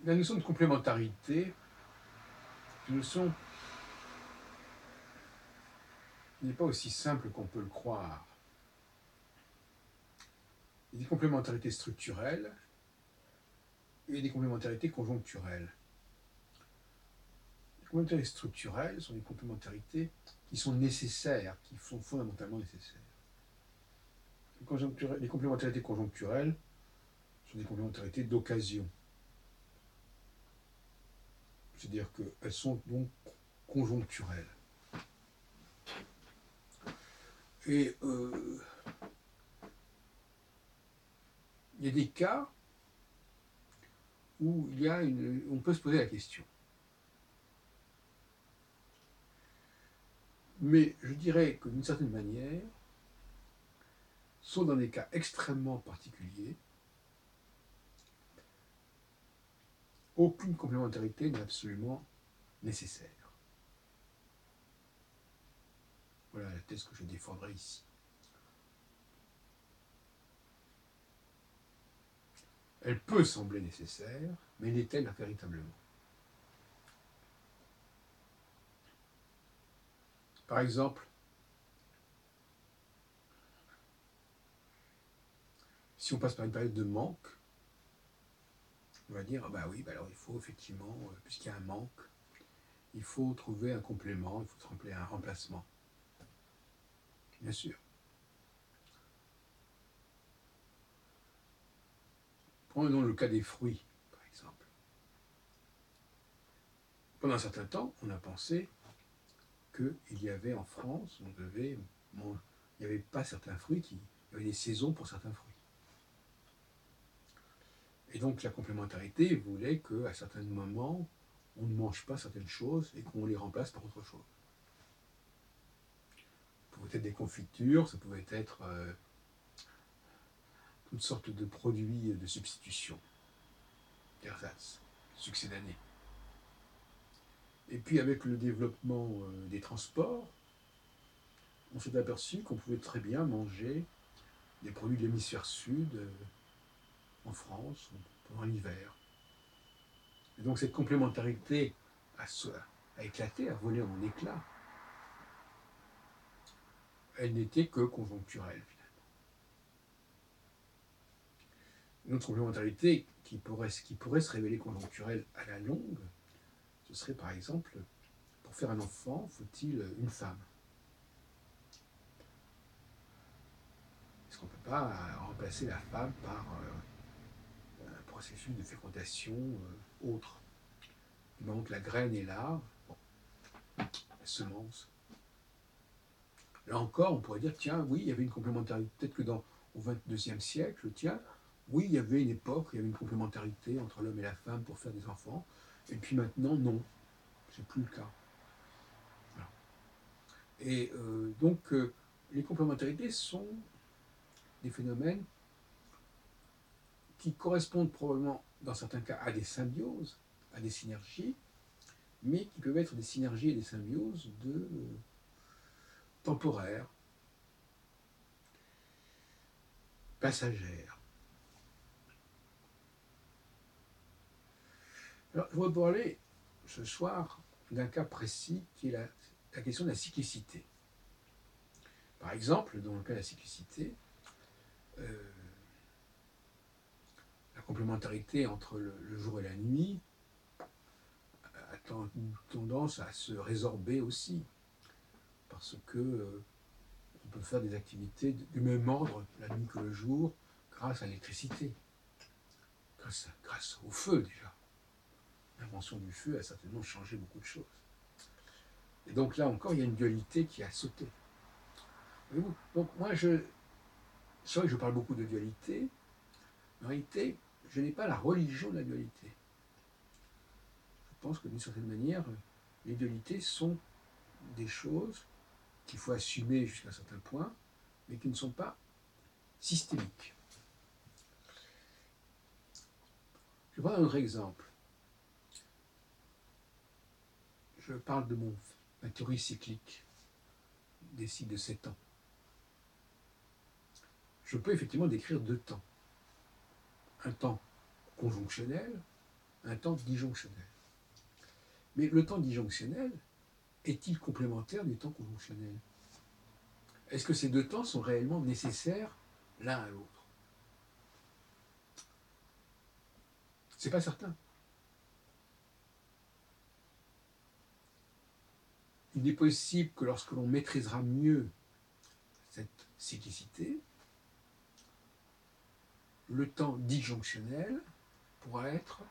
La notion de complémentarité, une notion n'est pas aussi simple qu'on peut le croire. Il y a des complémentarités structurelles et des complémentarités conjoncturelles. Les complémentarités structurelles sont des complémentarités qui sont nécessaires, qui sont fondamentalement nécessaires. Les complémentarités conjoncturelles sont des complémentarités d'occasion. C'est-à-dire qu'elles sont donc conjoncturelles. Et il y a des cas où on peut se poser la question. Mais je dirais que d'une certaine manière, sauf dans des cas extrêmement particuliers, aucune complémentarité n'est absolument nécessaire. Voilà la thèse que je défendrai ici. Elle peut sembler nécessaire, mais l'est-elle véritablement? Par exemple, si on passe par une période de manque, on va dire, ah bah oui, bah alors il faut effectivement, puisqu'il y a un manque, il faut trouver un complément, il faut trouver un remplacement. Bien sûr. Prenons le cas des fruits, par exemple. Pendant un certain temps, on a pensé qu'il y avait en France, il n'y avait pas certains fruits, il y avait des saisons pour certains fruits. Et donc la complémentarité voulait qu'à certains moments, on ne mange pas certaines choses et qu'on les remplace par autre chose. Ça pouvait être des confitures, ça pouvait être toutes sortes de produits de substitution, d'ersatz, succédanés. Et puis avec le développement des transports, on s'est aperçu qu'on pouvait très bien manger des produits de l'hémisphère sud en France pendant l'hiver. Et donc cette complémentarité a éclaté, a volé en éclats. Elle n'était que conjoncturelle finalement. Une autre complémentarité qui pourrait se révéler conjoncturelle à la longue, ce serait par exemple, pour faire un enfant, faut-il une femme? Est-ce qu'on ne peut pas remplacer la femme par un processus de fécondation autre? Du moment que la graine est là, bon, la semence. Là encore, on pourrait dire, tiens, oui, il y avait une complémentarité, peut-être que au XXIe siècle, tiens, oui, il y avait une époque où il y avait une complémentarité entre l'homme et la femme pour faire des enfants, et puis maintenant, non, c'est plus le cas. Voilà. Et donc, les complémentarités sont des phénomènes qui correspondent probablement, dans certains cas, à des symbioses, à des synergies, mais qui peuvent être des synergies et des symbioses temporaires, passagères. Alors, je voudrais parler ce soir d'un cas précis qui est la question de la cyclicité. Par exemple, dans le cas de la cyclicité, la complémentarité entre le jour et la nuit a tendance à se résorber aussi, parce que on peut faire des activités du même ordre la nuit que le jour grâce à l'électricité, grâce au feu déjà. L'invention du feu a certainement changé beaucoup de choses. Et donc là encore, il y a une dualité qui a sauté. Voyez-vous, donc moi, c'est vrai que je parle beaucoup de dualité, mais en réalité, je n'ai pas la religion de la dualité. Je pense que d'une certaine manière, les dualités sont des choses qu'il faut assumer jusqu'à un certain point, mais qui ne sont pas systémiques. Je vais prendre un autre exemple. Je parle de ma théorie cyclique des cycles de 7 ans. Je peux effectivement décrire deux temps. Un temps conjonctionnel un temps disjonctionnel. Mais le temps disjonctionnel est-il complémentaire du temps conjonctionnel? Est-ce que ces deux temps sont réellement nécessaires l'un à l'autre? C'est pas certain. Il est possible que lorsque l'on maîtrisera mieux cette cyclicité, le temps disjonctionnel pourra être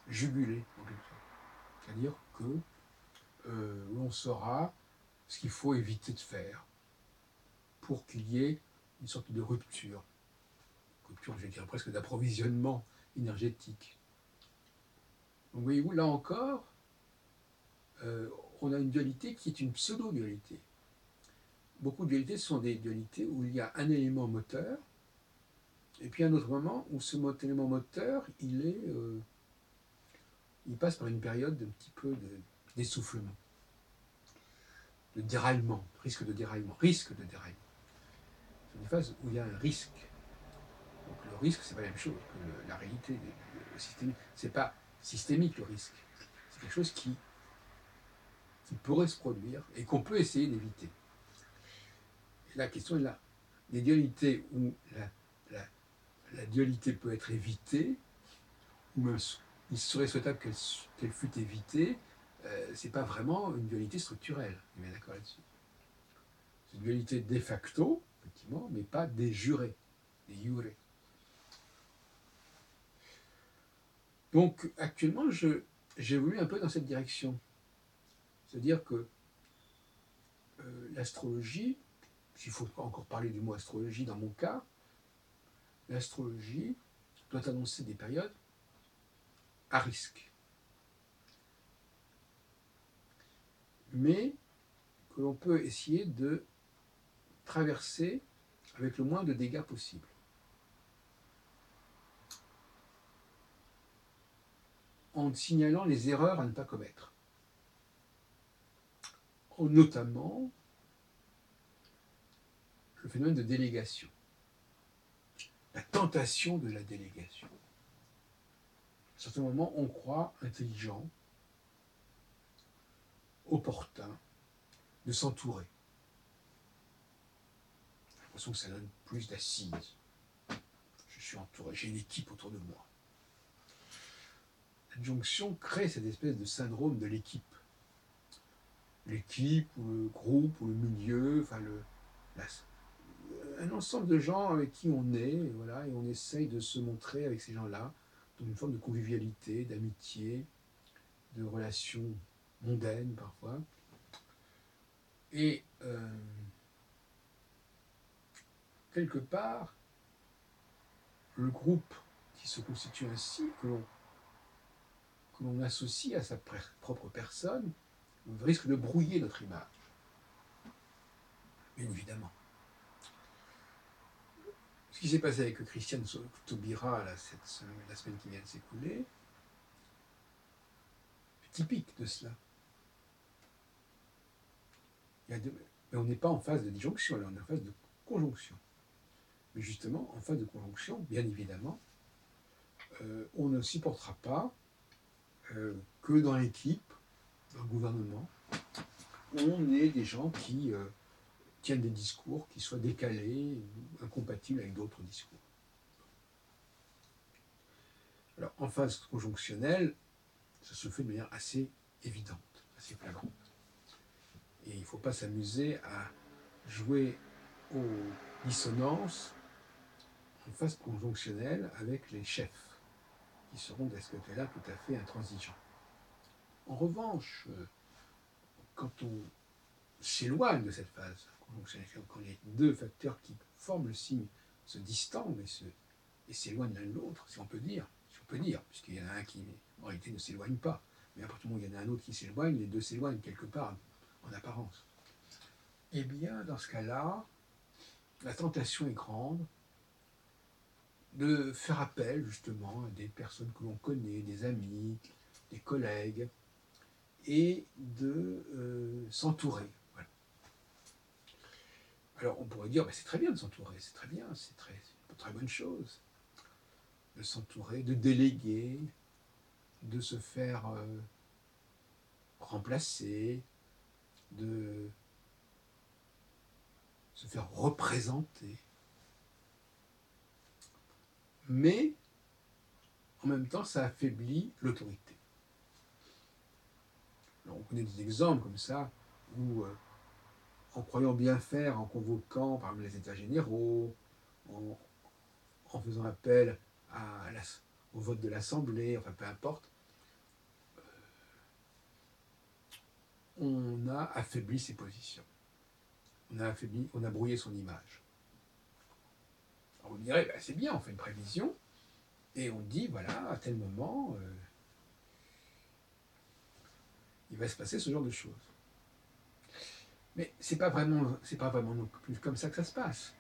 jugulé, en quelque sorte. C'est-à-dire que l'on saura ce qu'il faut éviter de faire pour qu'il y ait une sorte de rupture, je dirais presque d'approvisionnement énergétique. Donc voyez-vous, là encore, on a une dualité qui est une pseudo-dualité. Beaucoup de dualités sont des dualités où il y a un élément moteur, et puis un autre moment où ce élément moteur, il passe par une période d'un petit peu d'essoufflement, de déraillement, risque de déraillement. C'est une phase où il y a un risque. Donc le risque, c'est pas la même chose que la réalité. Le systémique, c'est pas systémique le risque. C'est quelque chose qui pourrait se produire et qu'on peut essayer d'éviter. Et la question est là. Des dualités où la dualité peut être évitée, ou même il serait souhaitable qu'elle fût évitée, c'est pas vraiment une dualité structurelle. On est bien d'accord là-dessus. C'est une dualité de facto, effectivement, mais pas des jurés, des jurés. Donc actuellement, j'évolue un peu dans cette direction. C'est-à-dire que l'astrologie, s'il faut encore parler du mot astrologie dans mon cas, l'astrologie doit annoncer des périodes à risque. Mais que l'on peut essayer de traverser avec le moins de dégâts possible. En signalant les erreurs à ne pas commettre. Notamment le phénomène de délégation. La tentation de la délégation. À certains moments, on croit intelligent, opportun, de s'entourer. J'ai l'impression que ça donne plus d'assises. Je suis entouré, j'ai une équipe autour de moi. L'adjonction crée cette espèce de syndrome de l'équipe. L'équipe, ou le groupe, ou le milieu, enfin un ensemble de gens avec qui on est, voilà, et on essaye de se montrer avec ces gens-là, dans une forme de convivialité, d'amitié, de relations mondaines parfois. Et quelque part, le groupe qui se constitue ainsi, que l'on associe à sa propre personne, risque de brouiller notre image. Bien évidemment. Ce qui s'est passé avec Christiane Taubira la semaine qui vient de s'écouler, est typique de cela. Mais on n'est pas en phase de disjonction, là, on est en phase de conjonction. Mais justement, en phase de conjonction, bien évidemment, on ne supportera pas que dans l'équipe, dans le gouvernement, on ait des gens qui tiennent des discours qui soient décalés, incompatibles avec d'autres discours. Alors, en phase conjonctionnelle, ça se fait de manière assez évidente, assez flagrante. Et il ne faut pas s'amuser à jouer aux dissonances en phase conjonctionnelle avec les chefs, qui seront de ce côté-là tout à fait intransigeants. En revanche, quand on s'éloigne de cette phase conjonctionnelle, quand les deux facteurs qui forment le signe se distendent et s'éloignent l'un de l'autre, si on peut dire, puisqu'il y en a un qui en réalité ne s'éloigne pas, mais à partir du moment où il y en a un autre qui s'éloigne, les deux s'éloignent quelque part en apparence. Eh bien, dans ce cas-là, la tentation est grande de faire appel justement à des personnes que l'on connaît, des amis, des collègues, et de s'entourer. Voilà. Alors on pourrait dire, c'est très bien de s'entourer, c'est très bien, c'est une très bonne chose de s'entourer, de déléguer, de se faire remplacer, de se faire représenter. Mais en même temps, ça affaiblit l'autorité. On connaît des exemples comme ça où, en croyant bien faire, en convoquant par exemple les États généraux, en faisant appel au vote de l'Assemblée, enfin peu importe, on a affaibli ses positions. On a brouillé son image. Alors vous me direz, ben, c'est bien, on fait une prévision, et on dit, voilà, à tel moment, il va se passer ce genre de choses. Mais c'est pas vraiment non plus comme ça que ça se passe.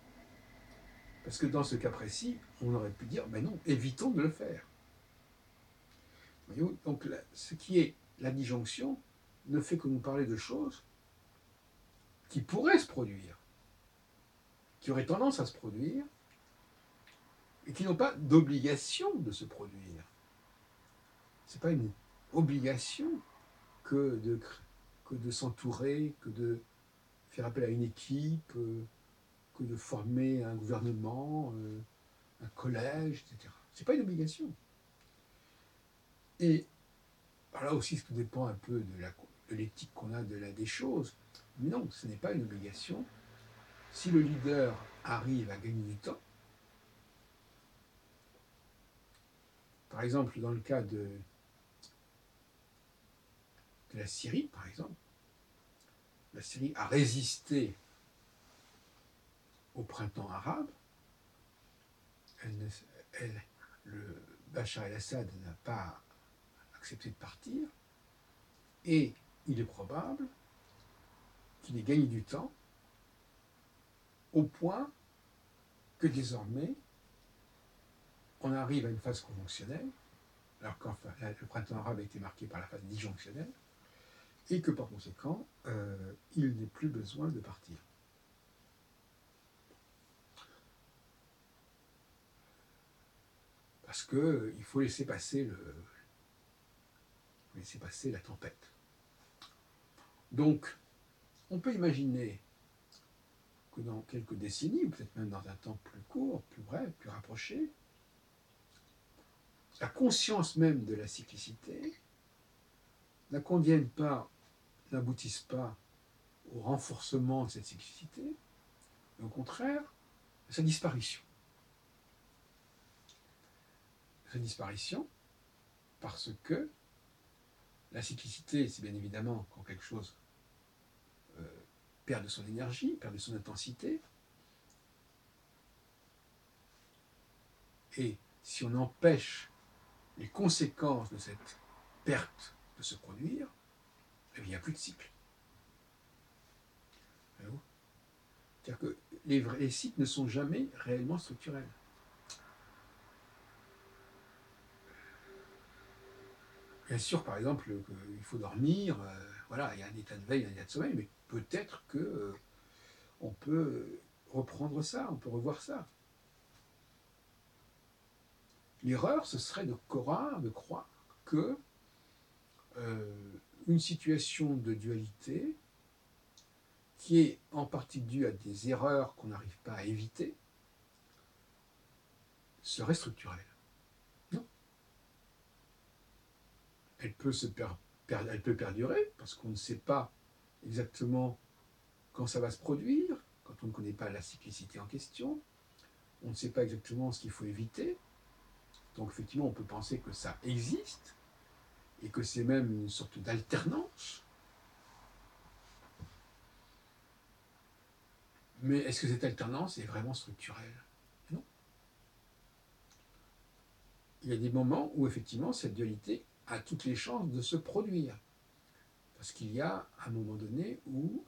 Parce que dans ce cas précis, on aurait pu dire, ben non, évitons de le faire. Voyez-vous, donc ce qui est la disjonction ne fait que nous parler de choses qui pourraient se produire, qui auraient tendance à se produire, et qui n'ont pas d'obligation de se produire. Ce n'est pas une obligation que de s'entourer, que de faire appel à une équipe, que de former un gouvernement, un collège, etc. Ce n'est pas une obligation. Et alors là aussi, tout dépend un peu de l'éthique qu'on a des choses. Mais non, ce n'est pas une obligation. Si le leader arrive à gagner du temps, par exemple dans le cas de la Syrie, par exemple, la Syrie a résisté au printemps arabe, le Bachar el-Assad n'a pas accepté de partir, et il est probable qu'il ait gagné du temps au point que désormais on arrive à une phase conjonctionnelle, alors qu'enfin le printemps arabe a été marqué par la phase disjonctionnelle, et que par conséquent, il n'est plus besoin de partir. Parce qu'il faut laisser passer la tempête. Donc, on peut imaginer que dans quelques décennies, ou peut-être même dans un temps plus court, plus bref, plus rapproché, la conscience même de la cyclicité n'aboutisse pas au renforcement de cette cyclicité, mais au contraire, à sa disparition. Sa disparition parce que la cyclicité, c'est bien évidemment quand quelque chose perd de son énergie, perd de son intensité, et si on empêche les conséquences de cette perte de se produire, eh bien, il n'y a plus de cycle. C'est-à-dire que les cycles ne sont jamais réellement structurels. Bien sûr, par exemple, qu'il faut dormir, voilà, il y a un état de veille, un état de sommeil, mais peut-être que on peut reprendre ça, on peut revoir ça. L'erreur, ce serait de croire que une situation de dualité qui est en partie due à des erreurs qu'on n'arrive pas à éviter serait structurelle. Non. Elle peut perdurer parce qu'on ne sait pas exactement quand ça va se produire, quand on ne connaît pas la cyclicité en question, on ne sait pas exactement ce qu'il faut éviter. Donc effectivement, on peut penser que ça existe et que c'est même une sorte d'alternance. Mais est-ce que cette alternance est vraiment structurelle? Non. Il y a des moments où effectivement cette dualité a toutes les chances de se produire. Parce qu'il y a un moment donné où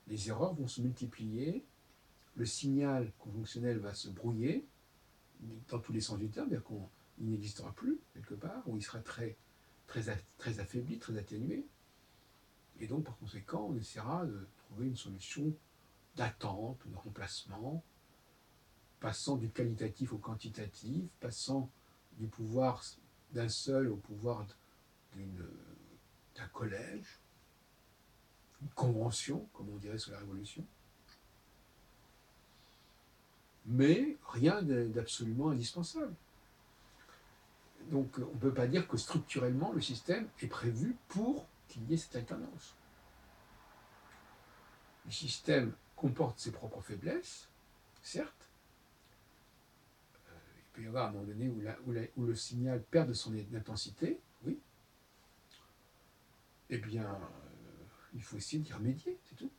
les erreurs vont se multiplier, le signal conjonctionnel va se brouiller, dans tous les sens du terme, c'est-à-dire qu'il n'existera plus quelque part, ou il sera très, très affaibli, très atténué. Et donc, par conséquent, on essaiera de trouver une solution d'attente, de remplacement, passant du qualitatif au quantitatif, passant du pouvoir d'un seul au pouvoir d'un collège, une convention, comme on dirait sous la Révolution, mais rien d'absolument indispensable. Donc on ne peut pas dire que structurellement le système est prévu pour qu'il y ait cette alternance. Le système comporte ses propres faiblesses, certes. Il peut y avoir un moment donné où le signal perd de son intensité, oui. Eh bien, il faut essayer d'y remédier, c'est tout.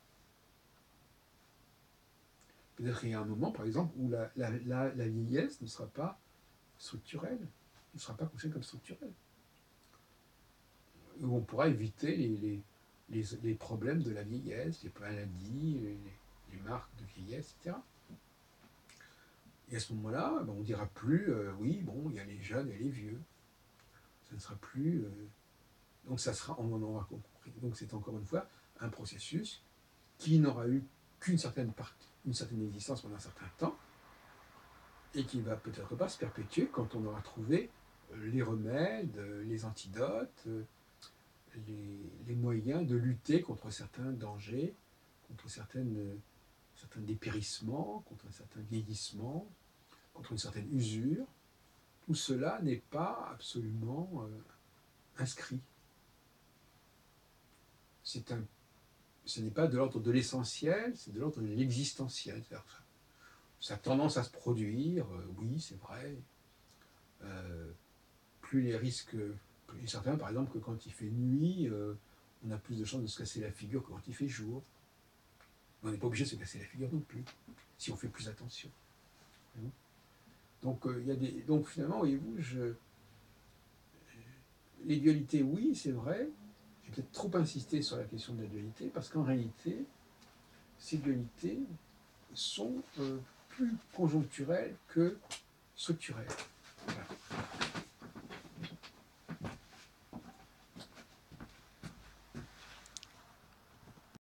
Peut-être qu'il y a un moment, par exemple, où la vieillesse ne sera pas structurelle, ne sera pas considérée comme structurelle. Où on pourra éviter les problèmes de la vieillesse, les maladies, les marques de vieillesse, etc. Et à ce moment-là, ben, on ne dira plus, oui, bon, il y a les jeunes et les vieux. Ça ne sera plus. Donc ça sera, on en aura compris. Donc c'est encore une fois un processus qui n'aura eu qu'une certaine partie, une certaine existence pendant un certain temps, et qui va peut-être pas se perpétuer quand on aura trouvé les remèdes, les antidotes, les moyens de lutter contre certains dangers, contre certains dépérissements, contre un certain vieillissement, contre une certaine usure. Tout cela n'est pas absolument inscrit. Ce n'est pas de l'ordre de l'essentiel, c'est de l'ordre de l'existentiel. Ça a tendance à se produire, oui, c'est vrai. Plus les risques, il est certain par exemple que quand il fait nuit, on a plus de chances de se casser la figure que quand il fait jour. Mais on n'est pas obligé de se casser la figure non plus, si on fait plus attention. Donc, donc finalement, voyez-vous, les dualités, oui, c'est vrai. J'ai peut-être trop insisté sur la question de la dualité, parce qu'en réalité, ces dualités sont plus conjoncturelles que structurelles.